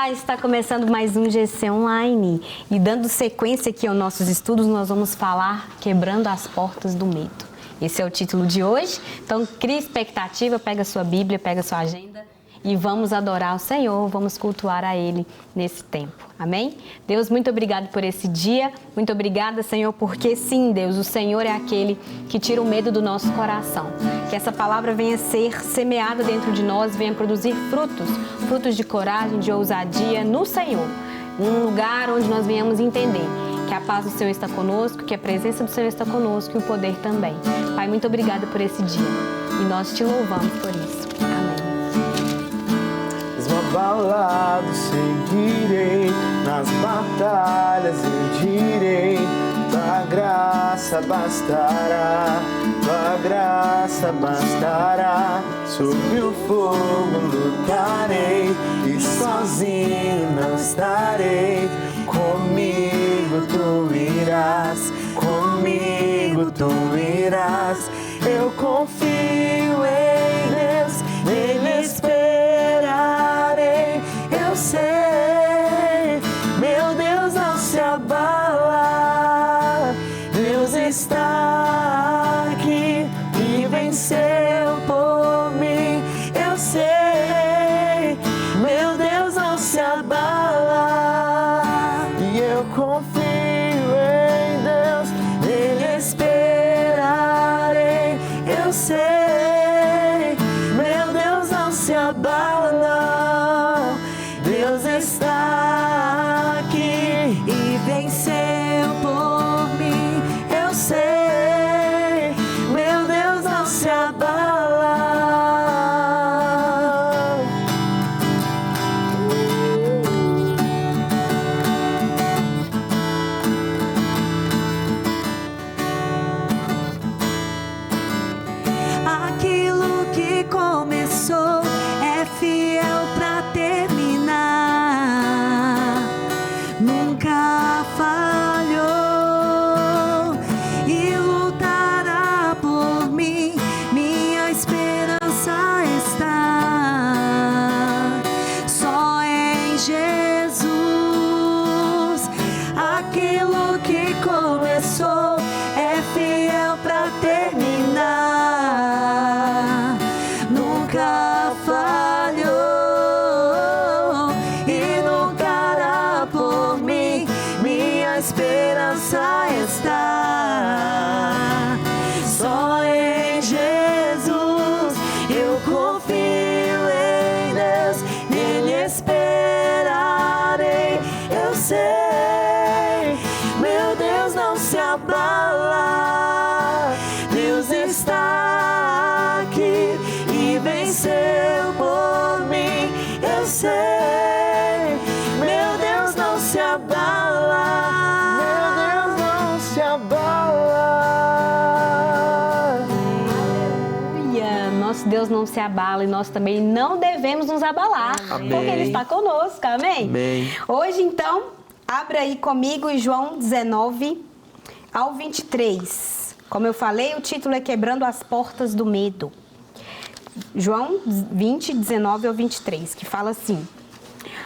paz, está começando mais um GC Online e dando sequência aqui aos nossos estudos, nós vamos falar quebrando as portas do medo. Esse é o título de hoje, então cria expectativa, pega sua Bíblia, pega sua agenda e vamos adorar o Senhor, vamos cultuar a Ele nesse tempo, amém? Deus, muito obrigado por esse dia, muito obrigada, Senhor, porque sim, Deus, o Senhor é aquele que tira o medo do nosso coração. Que essa palavra venha ser semeada dentro de nós, venha produzir frutos de coragem, de ousadia no Senhor. Um lugar onde nós venhamos entender que a paz do Senhor está conosco, que a presença do Senhor está conosco e o poder também. Pai, muito obrigada por esse dia e nós te louvamos por isso. Amém. Abalado seguirei, nas batalhas eu direi, tua graça bastará, tua graça bastará. Sob o fogo lutarei e sozinho não estarei. Comigo tu irás, comigo tu irás. Eu confio em Deus, nele esperarei. Eu sei, meu Deus não se abala. Deus está aqui e venceu por mim. Eu sei, meu Deus não se abala. E eu confio em Deus, nele esperarei. Eu sei, meu Deus não se abala, não. Deus está aqui e venceu por mim. Eu sei, meu Deus não se abala. Aquilo que começou é fiel pra terminar. Nunca falhou e lutará por mim. Minha esperança está só em Jesus. Aquilo que começou é fiel pra terminar. Nunca falhou e lutará por mim. Minha esperança está só em Jesus. Eu confio em Deus, nele esperarei. Eu sei, meu Deus não se abala. Deus está aqui e venceu por mim. Eu sei, meu Deus não se abala. Meu Deus não se abala. Aleluia! Nosso Deus não se abala e nós também não devemos nos abalar, Amém. porque Ele está conosco, amém? Amém. Hoje, então, abra aí comigo em João 19 ao 23. Como eu falei, o título é Quebrando as Portas do Medo. João 20, 19 ao 23, que fala assim: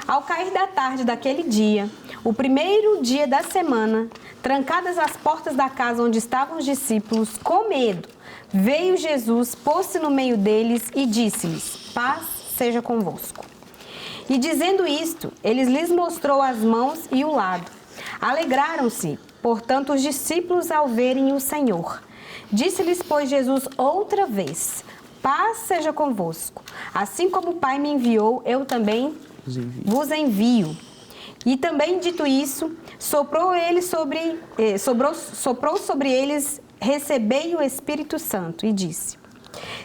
Ao cair da tarde daquele dia, o primeiro dia da semana, trancadas as portas da casa onde estavam os discípulos, com medo, veio Jesus, pôs-se no meio deles e disse-lhes: Paz seja convosco. E dizendo isto, ele lhes mostrou as mãos e o lado. Alegraram-se, portanto, os discípulos ao verem o Senhor. Disse-lhes, pois, Jesus outra vez: Paz seja convosco. Assim como o Pai me enviou, eu também vos envio. E também dito isso, soprou sobre eles, recebei o Espírito Santo, e disse: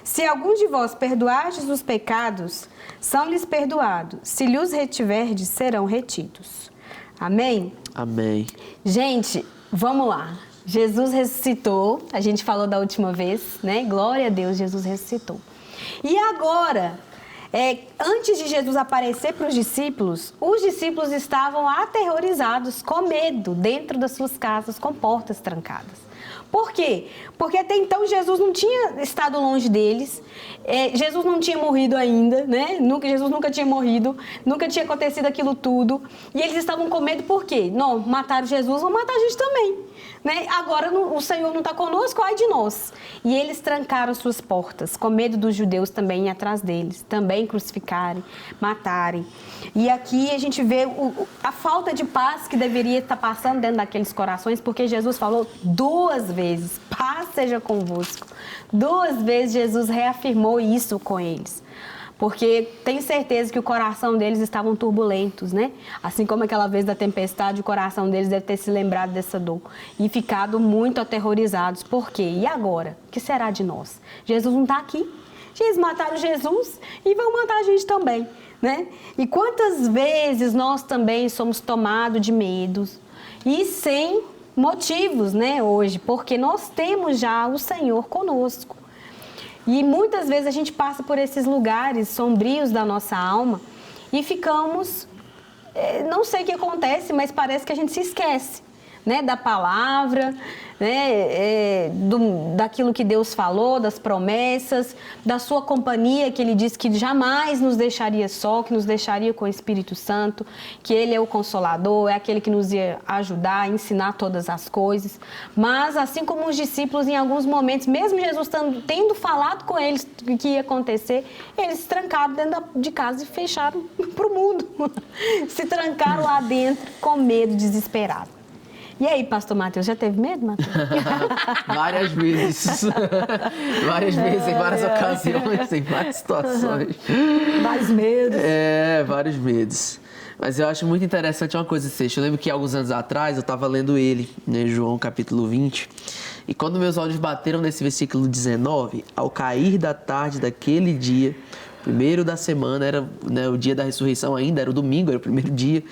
Se alguns de vós perdoardes os pecados, são-lhes perdoados. Se lhes retiverdes, serão retidos. Amém? Amém. Gente, vamos lá. Jesus ressuscitou, a gente falou da última vez, né? Glória a Deus, Jesus ressuscitou. E agora, Antes de Jesus aparecer para os discípulos estavam aterrorizados, com medo, dentro das suas casas, com portas trancadas. Por quê? Porque até então Jesus não tinha estado longe deles, Jesus não tinha morrido ainda, né? Jesus nunca tinha morrido, nunca tinha acontecido aquilo tudo. E eles estavam com medo por quê? Não, mataram Jesus, vão matar a gente também. Né? Agora o Senhor não está conosco, ai de nós. E eles trancaram suas portas, com medo dos judeus também ir atrás deles, também crucificarem, matarem. E aqui a gente vê a falta de paz que deveria estar passando dentro daqueles corações, porque Jesus falou 2 vezes, paz seja convosco. 2 vezes Jesus reafirmou isso com eles. Porque tenho certeza que o coração deles estavam turbulentos, né? Assim como aquela vez da tempestade, o coração deles deve ter se lembrado dessa dor e ficado muito aterrorizados. Por quê? E agora? O que será de nós? Jesus não está aqui. Eles mataram Jesus e vão matar a gente também, né? E quantas vezes nós também somos tomados de medos e sem motivos, né, hoje? Porque nós temos já o Senhor conosco. E muitas vezes a gente passa por esses lugares sombrios da nossa alma e ficamos, não sei o que acontece, mas parece que a gente se esquece, né, da palavra, né, daquilo que Deus falou, das promessas, da sua companhia, que Ele disse que jamais nos deixaria só, que nos deixaria com o Espírito Santo, que Ele é o Consolador, é aquele que nos ia ajudar a ensinar todas as coisas. Mas, assim como os discípulos, em alguns momentos, mesmo Jesus tendo falado com eles o que ia acontecer, eles se trancaram dentro de casa e fecharam para o mundo. Se trancaram lá dentro com medo, desesperado. E aí, pastor Matheus, já teve medo, Matheus? Várias vezes. Várias vezes, em várias ocasiões, em várias situações. Mais medos. Vários medos. Mas eu acho muito interessante uma coisa, Seixas. Eu lembro que alguns anos atrás eu estava lendo ele, né, João capítulo 20. E quando meus olhos bateram nesse versículo 19, ao cair da tarde daquele dia, primeiro da semana, era, né, o dia da ressurreição ainda, era o domingo, era o primeiro dia.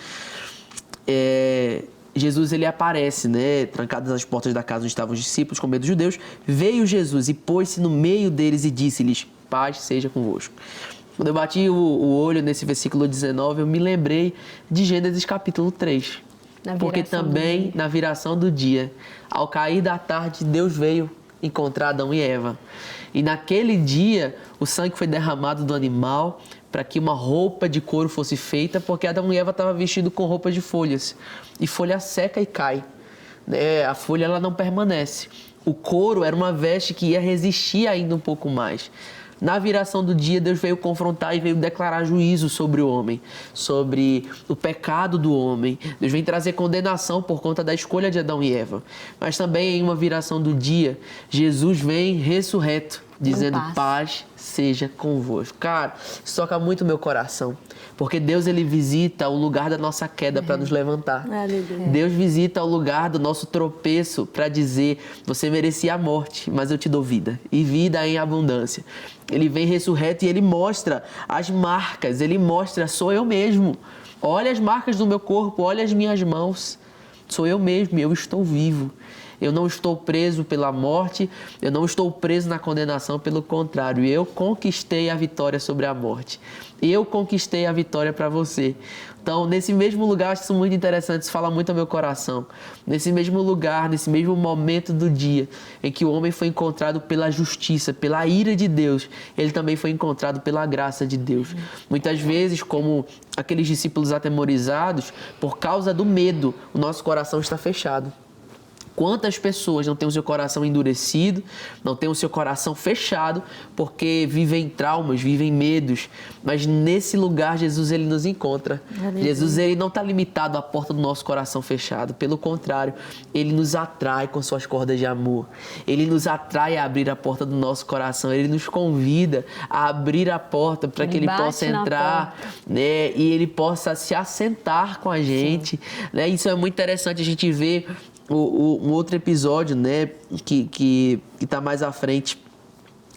Jesus, ele aparece, né, trancadas as portas da casa onde estavam os discípulos, com medo dos judeus. Veio Jesus e pôs-se no meio deles e disse-lhes, paz seja convosco. Quando eu bati o olho nesse versículo 19, eu me lembrei de Gênesis capítulo 3. Porque também, na viração do dia, ao cair da tarde, Deus veio encontrar Adão e Eva. E naquele dia, o sangue foi derramado do animal para que uma roupa de couro fosse feita, porque Adão e Eva estavam vestidos com roupas de folhas. E folha seca e cai. A folha ela não permanece. O couro era uma veste que ia resistir ainda um pouco mais. Na viração do dia, Deus veio confrontar e veio declarar juízo sobre o homem, sobre o pecado do homem. Deus vem trazer condenação por conta da escolha de Adão e Eva. Mas também em uma viração do dia, Jesus vem ressurreto, dizendo paz seja convosco. Cara, isso toca muito o meu coração, porque Deus, ele visita o lugar da nossa queda para nos levantar. Deus visita o lugar do nosso tropeço para dizer, você merecia a morte, mas eu te dou vida, e vida em abundância. Ele vem ressurreto e ele mostra as marcas, ele mostra, sou eu mesmo. Olha as marcas do meu corpo, olha as minhas mãos. Sou eu mesmo, eu estou vivo. Eu não estou preso pela morte, eu não estou preso na condenação, pelo contrário, eu conquistei a vitória sobre a morte. Eu conquistei a vitória para você. Então, nesse mesmo lugar, acho isso muito interessante, isso fala muito ao meu coração. Nesse mesmo lugar, nesse mesmo momento do dia em que o homem foi encontrado pela justiça, pela ira de Deus, ele também foi encontrado pela graça de Deus. Muitas vezes, como aqueles discípulos atemorizados, por causa do medo, o nosso coração está fechado. Quantas pessoas não têm o seu coração endurecido, não têm o seu coração fechado, porque vivem traumas, vivem medos. Mas nesse lugar, Jesus, ele nos encontra. Jesus, ele não está limitado à porta do nosso coração fechado. Pelo contrário, ele nos atrai com suas cordas de amor. Ele nos atrai a abrir a porta do nosso coração. Ele nos convida a abrir a porta para que ele possa entrar, né, e ele possa se assentar com a gente. Né? Isso é muito interessante a gente ver. Um outro episódio, né, que está mais à frente,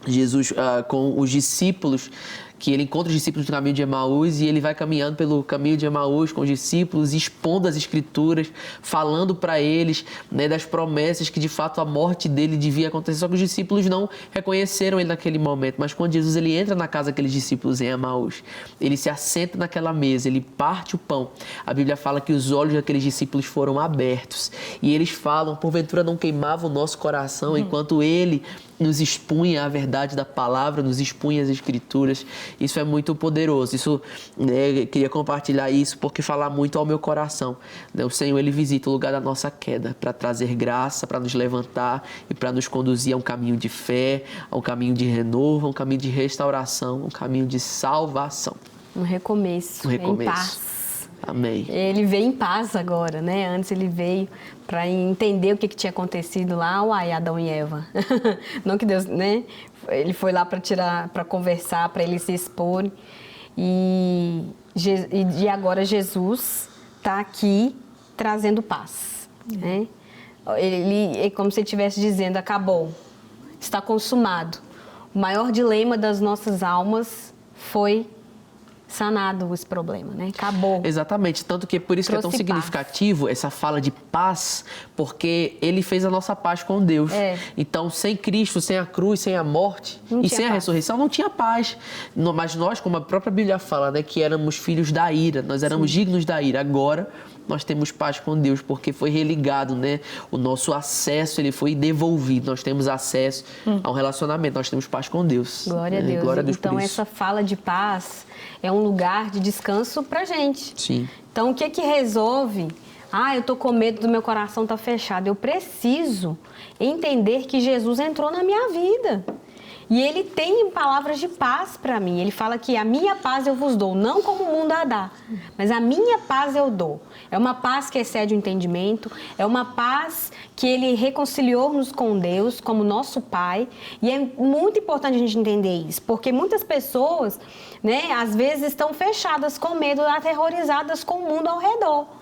Jesus com os discípulos que ele encontra os discípulos no caminho de Emaús e ele vai caminhando pelo caminho de Emaús com os discípulos, expondo as Escrituras, falando para eles, né, das promessas que de fato a morte dele devia acontecer. Só que os discípulos não reconheceram ele naquele momento. Mas quando Jesus ele entra na casa daqueles discípulos em Emaús, ele se assenta naquela mesa, ele parte o pão. A Bíblia fala que os olhos daqueles discípulos foram abertos e eles falam, porventura não queimava o nosso coração enquanto ele nos expunha a verdade da palavra, nos expunha as Escrituras. Isso é muito poderoso. Isso, né, eu queria compartilhar isso porque falar muito ao meu coração. Né? O Senhor, ele visita o lugar da nossa queda para trazer graça, para nos levantar e para nos conduzir a um caminho de fé, a um caminho de renovo, a um caminho de restauração, um caminho de salvação. Um recomeço, em paz. Amém. Ele veio em paz agora, né? Antes ele veio para entender o que tinha acontecido lá, uai, Adão e Eva. Não que Deus, né? Ele foi lá para conversar, para eles se exporem. E agora Jesus está aqui trazendo paz, né? Ele é como se ele estivesse dizendo, acabou, está consumado. O maior dilema das nossas almas foi sanado esse problema, né? Acabou. Exatamente, tanto que por isso que é tão significativo essa fala de paz, porque ele fez a nossa paz com Deus. Então, sem Cristo, sem a cruz, sem a morte e sem a ressurreição, não tinha paz. Mas nós, como a própria Bíblia fala, né, que éramos filhos da ira, nós éramos dignos da ira. Agora, nós temos paz com Deus, porque foi religado, né? O nosso acesso, ele foi devolvido. Nós temos acesso a um relacionamento, nós temos paz com Deus. Glória a Deus. Glória a Deus. Então, essa fala de paz é um lugar de descanso pra gente. Sim. Então, o que resolve? Eu tô com medo do meu coração tá fechado. Eu preciso entender que Jesus entrou na minha vida. E ele tem palavras de paz para mim. Ele fala que a minha paz eu vos dou, não como o mundo a dá, mas a minha paz eu dou. É uma paz que excede o entendimento, é uma paz que ele reconciliou-nos com Deus, como nosso Pai. E é muito importante a gente entender isso, porque muitas pessoas, né, às vezes estão fechadas com medo, aterrorizadas com o mundo ao redor.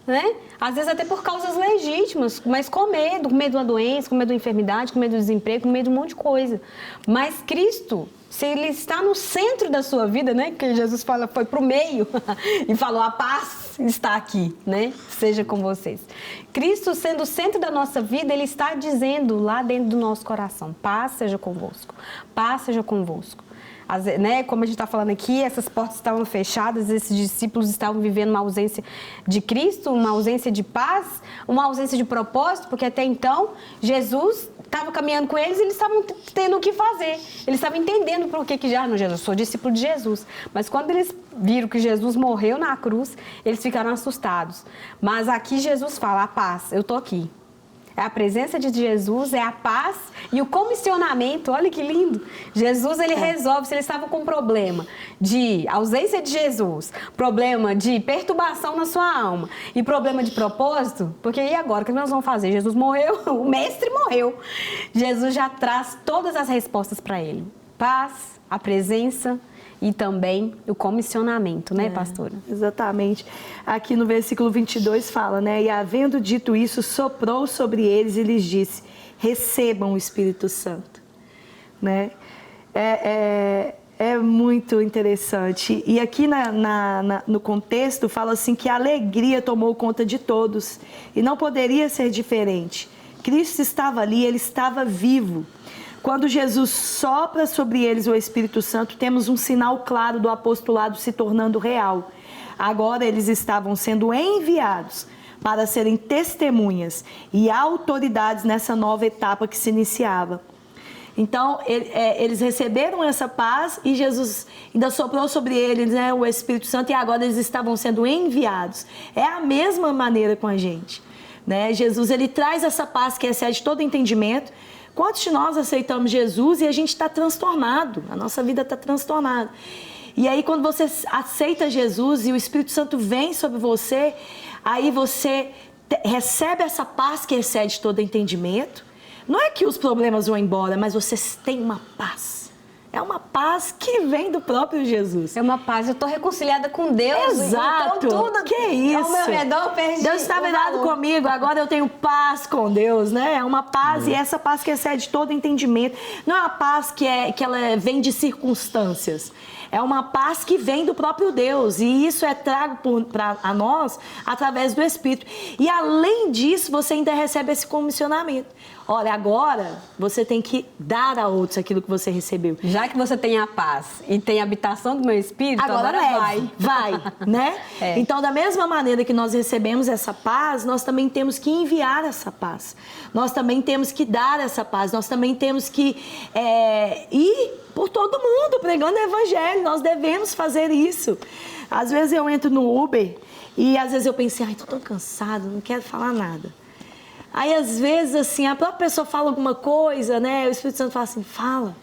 Né? Às vezes até por causas legítimas, mas com medo da doença, com medo da enfermidade, com medo do desemprego, com medo de um monte de coisa. Mas Cristo, se ele está no centro da sua vida, né? Porque Jesus fala, foi para o meio e falou, a paz está aqui, né? Seja com vocês. Cristo sendo o centro da nossa vida, ele está dizendo lá dentro do nosso coração, paz seja convosco, paz seja convosco. Né, como a gente está falando aqui, essas portas estavam fechadas, esses discípulos estavam vivendo uma ausência de Cristo, uma ausência de paz, uma ausência de propósito, porque até então Jesus estava caminhando com eles e eles estavam tendo o que fazer. Eles estavam entendendo por que já, não, Jesus, eu sou discípulo de Jesus. Mas quando eles viram que Jesus morreu na cruz, eles ficaram assustados. Mas aqui Jesus fala, a paz, eu estou aqui. É a presença de Jesus, é a paz e o comissionamento. Olha que lindo. Jesus, ele resolve, se eles estavam com problema de ausência de Jesus, problema de perturbação na sua alma e problema de propósito, porque e agora, o que nós vamos fazer? Jesus morreu, o mestre morreu. Jesus já traz todas as respostas para ele. Paz, a presença e também o comissionamento, né, pastora? Exatamente. Aqui no versículo 22 fala, né? E havendo dito isso, soprou sobre eles e lhes disse, recebam o Espírito Santo. Né? É muito interessante. E aqui no contexto fala assim que a alegria tomou conta de todos e não poderia ser diferente. Cristo estava ali, ele estava vivo. Quando Jesus sopra sobre eles o Espírito Santo, temos um sinal claro do apostolado se tornando real. Agora eles estavam sendo enviados para serem testemunhas e autoridades nessa nova etapa que se iniciava. Então, eles receberam essa paz e Jesus ainda soprou sobre eles, né, o Espírito Santo, e agora eles estavam sendo enviados. É a mesma maneira com a gente. Né? Jesus, ele traz essa paz que excede todo entendimento. Quantos de nós aceitamos Jesus e a gente está transtornado? A nossa vida está transtornada. E aí, quando você aceita Jesus e o Espírito Santo vem sobre você, aí você recebe essa paz que excede todo entendimento. Não é que os problemas vão embora, mas você tem uma paz. É uma paz que vem do próprio Jesus. É uma paz. Eu estou reconciliada com Deus. Exato. Então, tudo que isso? Ao meu redor perdi. Deus está virado comigo, agora eu tenho paz com Deus, né? É uma paz, e essa paz que excede todo entendimento. Não é uma paz que ela vem de circunstâncias. É uma paz que vem do próprio Deus. E isso é trago a nós através do Espírito. E além disso, você ainda recebe esse comissionamento. Olha, agora você tem que dar a outros aquilo que você recebeu. Já que você tem a paz e tem a habitação do meu Espírito, agora vai, né? Então, da mesma maneira que nós recebemos essa paz, nós também temos que enviar essa paz. Nós também temos que dar essa paz. Nós também temos que ir por todo mundo pregando o evangelho. Nós devemos fazer isso. Às vezes eu entro no Uber e às vezes eu penso, ai, tô tão cansado, não quero falar nada. Aí, às vezes, assim, a própria pessoa fala alguma coisa, né? O Espírito Santo fala assim, fala.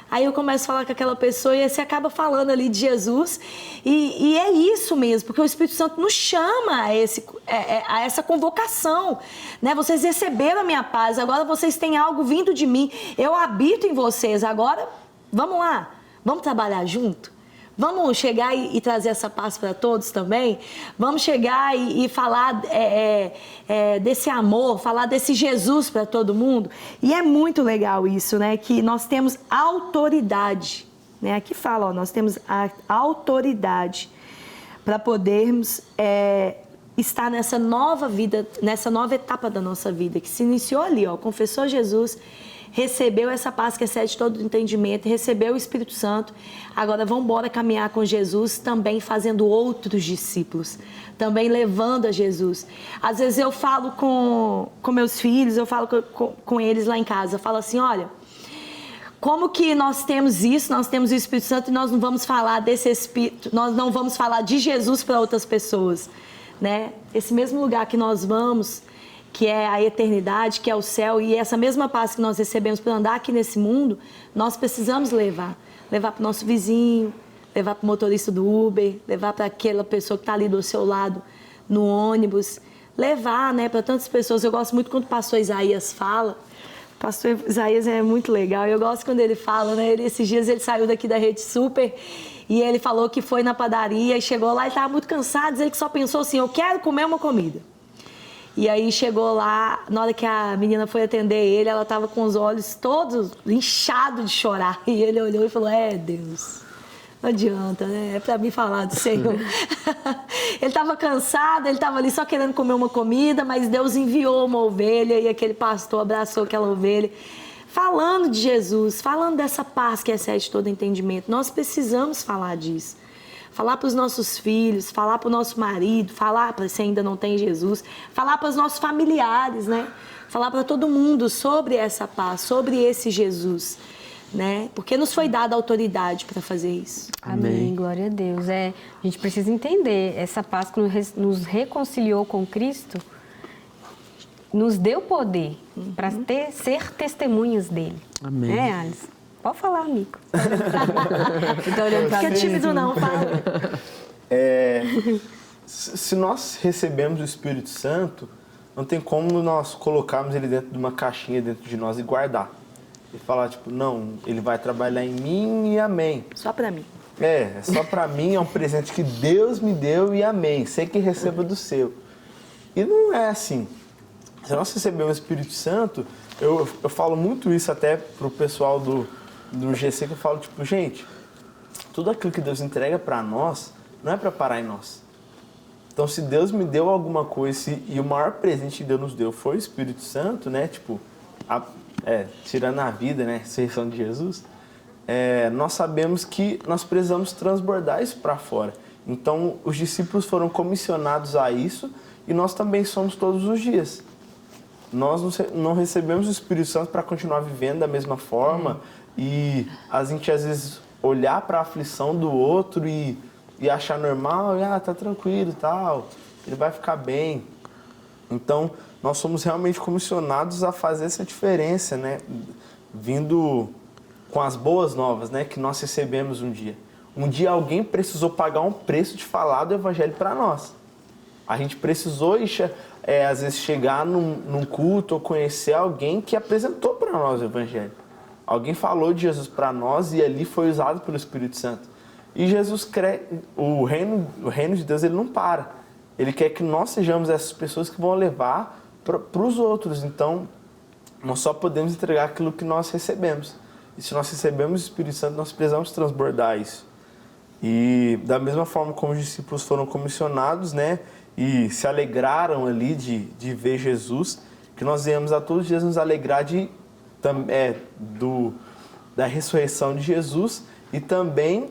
Aí eu começo a falar com aquela pessoa e você acaba falando ali de Jesus. E é isso mesmo, porque o Espírito Santo nos chama a essa convocação. Né? Vocês receberam a minha paz, agora vocês têm algo vindo de mim. Eu habito em vocês, agora vamos lá, vamos trabalhar junto? Vamos chegar e trazer essa paz para todos também? Vamos chegar e falar desse amor, falar desse Jesus para todo mundo? E é muito legal isso, né? Que nós temos autoridade. Né? Aqui fala, ó, nós temos a autoridade para podermos estar nessa nova vida, nessa nova etapa da nossa vida, que se iniciou ali, ó, confessou Jesus, recebeu essa paz que excede todo o entendimento, recebeu o Espírito Santo. Agora vamos embora caminhar com Jesus, também fazendo outros discípulos, também levando a Jesus. Às vezes eu falo com meus filhos, eu falo com eles lá em casa, eu falo assim, olha, como que nós temos isso, nós temos o Espírito Santo e nós não vamos falar desse Espírito, nós não vamos falar de Jesus para outras pessoas, né? Esse mesmo lugar que nós vamos, que é a eternidade, que é o céu, e essa mesma paz que nós recebemos para andar aqui nesse mundo, nós precisamos levar para o nosso vizinho, levar para o motorista do Uber, levar para aquela pessoa que está ali do seu lado no ônibus, levar, né, para tantas pessoas. Eu gosto muito quando o pastor Isaías fala. O pastor Isaías é muito legal, eu gosto quando ele fala, né, esses dias ele saiu daqui da Rede Super e ele falou que foi na padaria e chegou lá e estava muito cansado, dizendo que só pensou assim, eu quero comer uma comida. E aí chegou lá, na hora que a menina foi atender ele, ela estava com os olhos todos inchados de chorar. E ele olhou e falou, Deus, não adianta, né? É para mim falar do Senhor. Ele estava cansado, ele estava ali só querendo comer uma comida, mas Deus enviou uma ovelha e aquele pastor abraçou aquela ovelha. Falando de Jesus, falando dessa paz que excede todo entendimento. Nós precisamos falar disso. Falar para os nossos filhos, falar para o nosse marido, falar para se ainda não tem Jesus, falar para os nossos familiares, né? Falar para todo mundo sobre essa paz, sobre esse Jesus, né? Porque nos foi dada autoridade para fazer isso. Amém, glória a Deus. A gente precisa entender, essa paz que nos reconciliou com Cristo, nos deu poder para ser testemunhas dele. Amém. Alice? Pode falar, amigo. Fica tímido não, fala. Se nós recebemos o Espírito Santo, não tem como nós colocarmos ele dentro de uma caixinha dentro de nós e guardar. E falar, tipo, não, ele vai trabalhar em mim e amém. Só pra mim. É só pra mim, é um presente que Deus me deu e amém. Sei que receba do seu. E não é assim. Se nós recebemos o Espírito Santo, eu falo muito isso até pro pessoal do GC, que eu falo, tipo, gente, tudo aquilo que Deus entrega para nós, não é para parar em nós. Então, se Deus me deu alguma coisa, e o maior presente que Deus nos deu foi o Espírito Santo, né, tipo, tirando a vida, né, ressurreição de Jesus, nós sabemos que nós precisamos transbordar isso para fora. Então, os discípulos foram comissionados a isso, e nós também somos todos os dias. Nós não recebemos o Espírito Santo para continuar vivendo da mesma forma, e a gente às vezes olhar para a aflição do outro e achar normal, tá tranquilo e tal, ele vai ficar bem. Então, nós somos realmente comissionados a fazer essa diferença, né? Vindo com as boas novas, né? Que nós recebemos um dia. Um dia alguém precisou pagar um preço de falar do Evangelho para nós. A gente precisou, às vezes, chegar num culto ou conhecer alguém que apresentou para nós o Evangelho. Alguém falou de Jesus para nós e ali foi usado pelo Espírito Santo. E Jesus o reino de Deus, ele não para. Ele quer que nós sejamos essas pessoas que vão levar para os outros. Então, nós só podemos entregar aquilo que nós recebemos. E se nós recebemos o Espírito Santo, nós precisamos transbordar isso. E da mesma forma como os discípulos foram comissionados, né, e se alegraram ali de ver Jesus, que nós venhamos a todos os dias nos alegrar da ressurreição de Jesus e também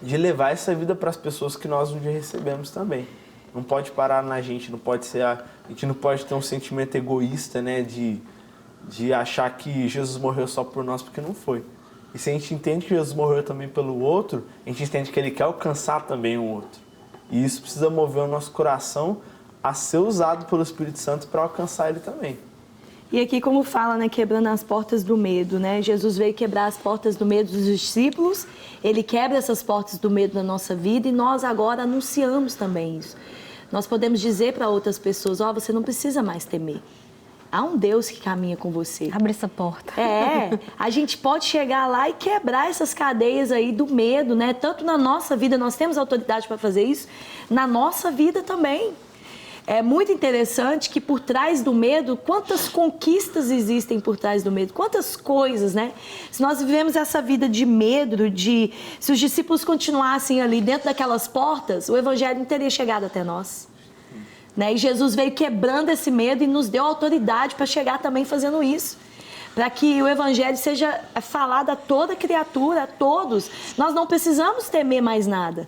de levar essa vida para as pessoas que nós um dia recebemos também. Não pode parar na gente, a gente não pode ter um sentimento egoísta, né, de achar que Jesus morreu só por nós, porque não foi. E se a gente entende que Jesus morreu também pelo outro, a gente entende que ele quer alcançar também o outro. E isso precisa mover o nosso coração a ser usado pelo Espírito Santo para alcançar ele também. E aqui como fala, né, quebrando as portas do medo, né? Jesus veio quebrar as portas do medo dos discípulos, ele quebra essas portas do medo na nossa vida e nós agora anunciamos também isso. Nós podemos dizer para outras pessoas, você não precisa mais temer. Há um Deus que caminha com você. Abre essa porta. A gente pode chegar lá e quebrar essas cadeias aí do medo, né? Tanto na nossa vida, nós temos autoridade para fazer isso, na nossa vida também. É muito interessante que por trás do medo, quantas conquistas existem por trás do medo, quantas coisas, né? Se nós vivemos essa vida de medo, se os discípulos continuassem ali dentro daquelas portas, o evangelho não teria chegado até nós. Né? E Jesus veio quebrando esse medo e nos deu autoridade para chegar também fazendo isso. Para que o evangelho seja falado a toda criatura, a todos. Nós não precisamos temer mais nada.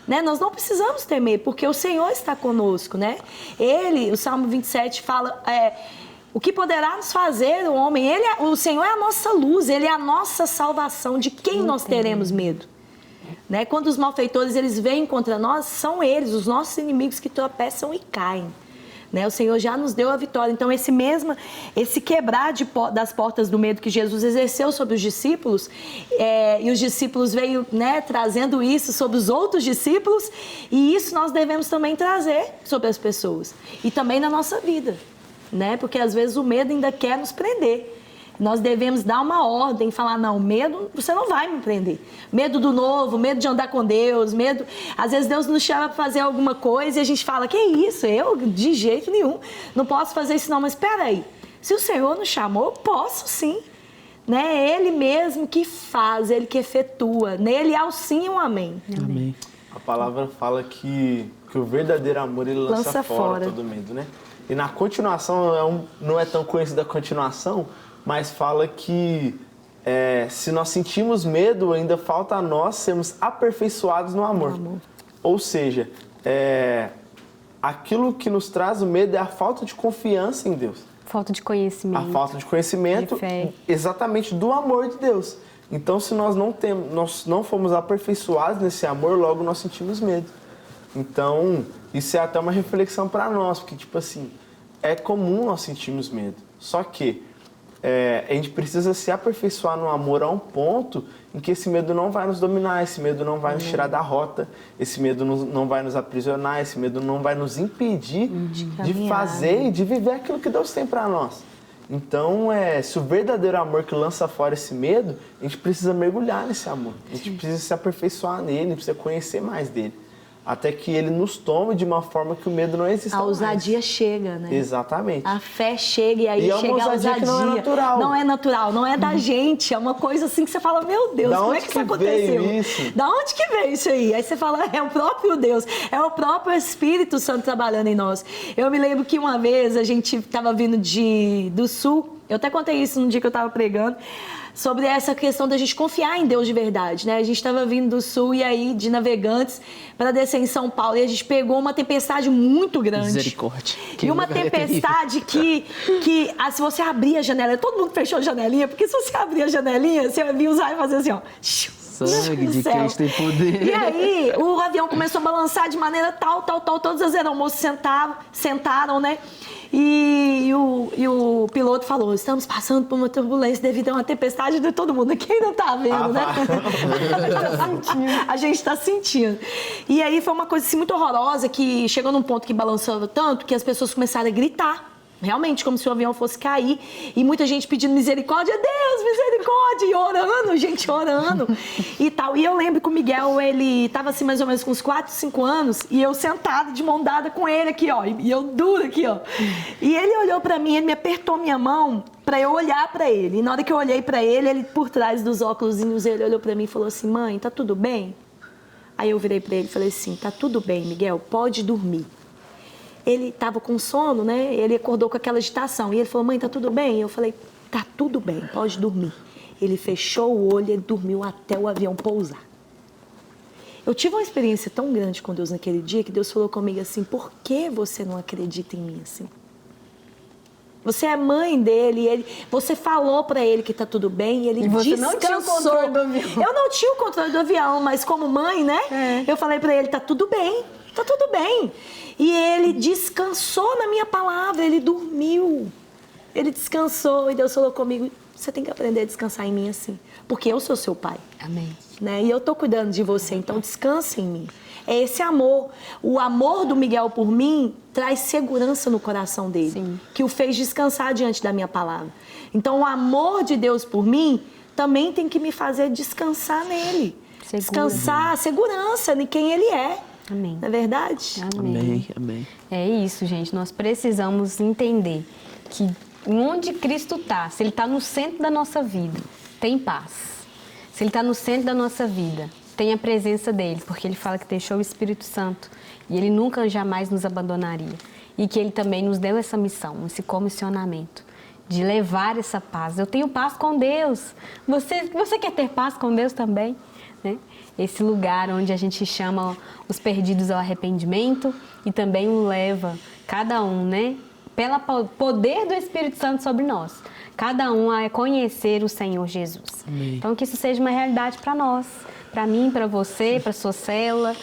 Né? Nós não precisamos temer, porque o Senhor está conosco, né? O Salmo 27 fala, o que poderá nos fazer o homem? O Senhor é a nossa luz, Ele é a nossa salvação. De quem nós teremos medo? Né? Quando os malfeitores eles vêm contra nós, são eles, os nossos inimigos que tropeçam e caem. Né? O Senhor já nos deu a vitória. Então esse quebrar das portas do medo que Jesus exerceu sobre os discípulos, e os discípulos veio, né, trazendo isso sobre os outros discípulos, e isso nós devemos também trazer sobre as pessoas e também na nossa vida, né? Porque às vezes o medo ainda quer nos prender. Nós devemos dar uma ordem, falar, não, medo, você não vai me prender. Medo do novo, medo de andar com Deus, medo... Às vezes Deus nos chama para fazer alguma coisa e a gente fala, que isso? Eu, de jeito nenhum, não posso fazer isso não. Mas espera aí, se o Senhor nos chamou, posso sim. Né? É Ele mesmo que faz, Ele que efetua. Nele há o sim e um amém. Amém. A palavra fala que o verdadeiro amor, ele lança fora todo medo, né? E na continuação, não é tão conhecida a continuação, mas fala que se nós sentimos medo, ainda falta a nós sermos aperfeiçoados no amor. Ou seja, aquilo que nos traz o medo é a falta de confiança em Deus. Falta de conhecimento. A falta de conhecimento, de fé. Exatamente, do amor de Deus. Então, se nós não fomos aperfeiçoados nesse amor, logo nós sentimos medo. Então, isso é até uma reflexão para nós, porque, tipo assim, é comum nós sentirmos medo. Só que a gente precisa se aperfeiçoar no amor a um ponto em que esse medo não vai nos dominar, esse medo não vai nos tirar da rota, esse medo não vai nos aprisionar, esse medo não vai nos impedir de fazer e de viver aquilo que Deus tem para nós. Então, se o verdadeiro amor que lança fora esse medo, a gente precisa mergulhar nesse amor, a gente precisa se aperfeiçoar nele, a gente precisa conhecer mais dele. Até que ele nos tome de uma forma que o medo não exista mais. A ousadia mais. Chega, né? Exatamente. A fé chega e aí chega a ousadia. Que não é natural. Não é natural, não é da gente. É uma coisa assim que você fala, meu Deus, como é que isso aconteceu? Veio isso? Da onde que veio isso aí? Aí você fala, é o próprio Deus, é o próprio Espírito Santo trabalhando em nós. Eu me lembro que uma vez a gente estava vindo do Sul, eu até contei isso no dia que eu estava pregando, sobre essa questão da gente confiar em Deus de verdade, né? A gente estava vindo do Sul e aí de Navegantes para descer em São Paulo e a gente pegou uma tempestade muito grande. Misericórdia. E uma tempestade que se você abrir a janela, todo mundo fechou a janelinha, porque se você abrir a janelinha, você vai vir usar e fazer assim, ó. Sangue de Cristo tem poder. E aí o avião começou a balançar de maneira tal, todas as aeromoças sentaram, né? E o piloto falou, estamos passando por uma turbulência devido a uma tempestade de todo mundo. Quem não tá vendo, né? A gente tá sentindo. E aí foi uma coisa assim, muito horrorosa, que chegou num ponto que balançava tanto que as pessoas começaram a gritar. Realmente, como se o avião fosse cair. E muita gente pedindo misericórdia. Deus, misericórdia! E orando, gente orando. E tal. E eu lembro que o Miguel, ele estava assim mais ou menos com uns 4, 5 anos. E eu sentada de mão dada com ele aqui, ó. E eu dura aqui, ó. E ele olhou pra mim, ele me apertou minha mão pra eu olhar pra ele. E na hora que eu olhei pra ele, ele por trás dos óculosinhos, ele olhou pra mim e falou assim, mãe, tá tudo bem? Aí eu virei para ele e falei assim, tá tudo bem, Miguel, pode dormir. Ele estava com sono, né? Ele acordou com aquela agitação. E ele falou, mãe, tá tudo bem? Eu falei, tá tudo bem, pode dormir. Ele fechou o olho e dormiu até o avião pousar. Eu tive uma experiência tão grande com Deus naquele dia que Deus falou comigo assim, por que você não acredita em mim assim? Você é mãe dele, você falou pra ele que tá tudo bem e ele E você descansou. não tinha o controle do avião. Eu não tinha o controle do avião, mas como mãe, né? Eu falei pra ele, tá tudo bem, tá tudo bem. E ele descansou na minha palavra, ele dormiu. Ele descansou e Deus falou comigo, você tem que aprender a descansar em mim assim, porque eu sou seu pai. Amém. Né? E eu tô cuidando de você, então descansa em mim. É esse amor. O amor do Miguel por mim traz segurança no coração dele, Sim. que o fez descansar diante da minha palavra. Então o amor de Deus por mim também tem que me fazer descansar nele. Seguro. Descansar, segurança em quem ele é. Amém. Não é verdade? Amém, amém. É isso, gente. Nós precisamos entender que onde Cristo está, se Ele está no centro da nossa vida, tem paz. Se Ele está no centro da nossa vida, tem a presença dEle, porque Ele fala que deixou o Espírito Santo e Ele nunca, jamais nos abandonaria. E que Ele também nos deu essa missão, esse comissionamento de levar essa paz. Eu tenho paz com Deus. Você quer ter paz com Deus também? Né? Esse lugar onde a gente chama os perdidos ao arrependimento e também o leva, cada um, né? Pelo poder do Espírito Santo sobre nós. Cada um a conhecer o Senhor Jesus. Amém. Então, que isso seja uma realidade para nós. Para mim, para você, para sua célula.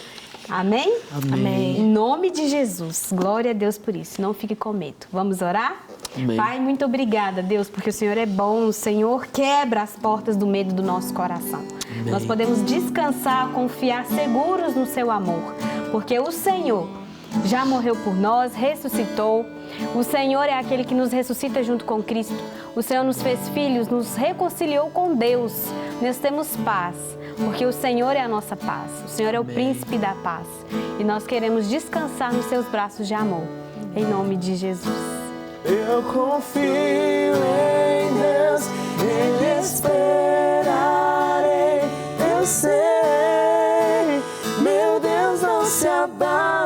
Amém? Amém. Em nome de Jesus. Glória a Deus por isso. Não fique com medo. Vamos orar? Amém. Pai, muito obrigada, Deus, porque o Senhor é bom. O Senhor quebra as portas do medo do nosso coração. Amém. Nós podemos descansar, confiar seguros no seu amor. Porque o Senhor já morreu por nós, ressuscitou. O Senhor é aquele que nos ressuscita junto com Cristo. O Senhor nos fez filhos, nos reconciliou com Deus. Nós temos paz, porque o Senhor é a nossa paz. O Senhor é o príncipe da paz. E nós queremos descansar nos seus braços de amor. Em nome de Jesus. Eu confio em Deus, Ele esperarei. Eu sei, meu Deus não se abate.